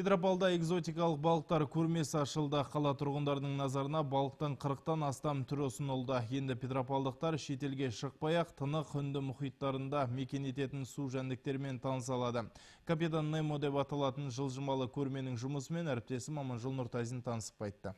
Петропавлда экзотикалық балықтар көрмесі ашылды. Қала тұрғындарының назарына балықтың 40-тан астам түрі ұсынылды. Енді петропавлдықтар шетелге шықпай-ақ тынық үнді мұхиттарында мекен ететін су жәндіктермен таныса алады. Капитан Немо деп аталатын жылжымалы көрменің жұмысымен әріптесім Аманжол Нұртазин танысып қайтты.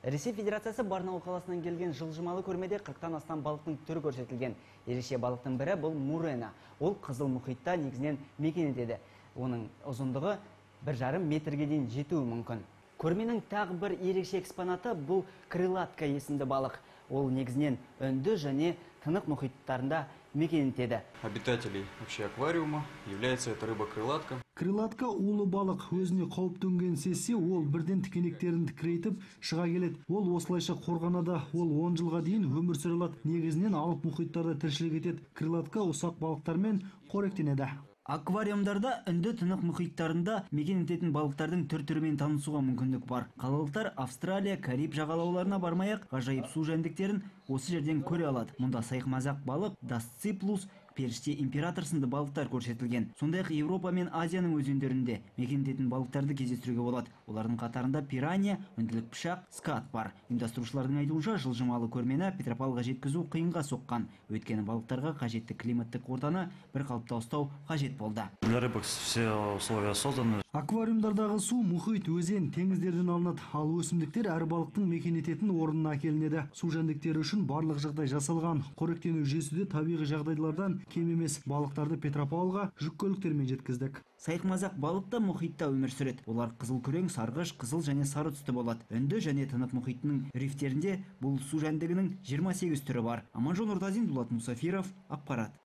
Ресей Федерациясы Барнаул қаласынан келген жылжымалы көрмеде 40-тан астам балықтың түрі көрсетілген. Ерекше балықтың бірі бұл мурена. Ол Қызыл мұхитта негізінен мекен етеді. Оның ұзындығы 1,5 метрге дейін жетуі мүмкін. Көрменің тағы бір ерекше экспонаты бұл крылатка есімді балық. Ол негізінен үнді және тынық мұхиттарында мекен етеді. Обитателей вообще аквариума является эта рыба-крылатка. Крылатка улы балық, өзіне қауіп төнген сезсе, ол бірден тікенектерін тікірейтіп шыға келеді. Ол осылайша қорғанада, ол 10 жылға дейін өмір сүре алады. Негізінен алып мұхиттарда тіршілік етеді. Крылатка ұсақ балықтармен қоректенеді. Аквариумдарда үнді тынық мұхиттарында мекен ететін балықтардың түр-түрімен танысуға мүмкіндік бар. Қалалықтар Австралия, Кариб жағалауларына бармай-ақ ғажайып су жәндіктерін осы жерден көре алады. Мұнда сайқымазақ балық, дасциплус, періште император сынды балықтар көрсетілген. Сондай-ақ Европа мен Азияның өзендерінде мекен ететін балықтарды кездестіруге болады. Олардың қатарында пиранья, үнділік пышақ, скат бар. Ұйымдастырушылардың айтуынша, жылжымалы көрмені Петропавлға жеткізу қиынға соққан. Өйткені балықтарға қажетті климаттық ортаны бір қалыпта ұстау қажет болды. Для рыбок все условия созданы. Аквариумдардағы су мұхит, өзен, теңіздерден алынады. Ал өсімдіктер әр балықтың мекен ететін орнына әкелінеді. Су жәндіктері үшін барлық жағдай жасалған. Қоректену жүйесі де табиғи жағдайлардан кем емес. Балықтарды Петропавлға жүк көліктермен жеткіздік. Сайқымазақ балық та мұхитта өмір сүреді. Олар қызыл күрең, сарғыш, қызыл және сары түсті болады. Үнді және тынық мұхитының рифтерінде бұл су жәндігінің 28 түрі бар. Аманжол Нұртазин, Дулат Мұсафиров, Ақпарат.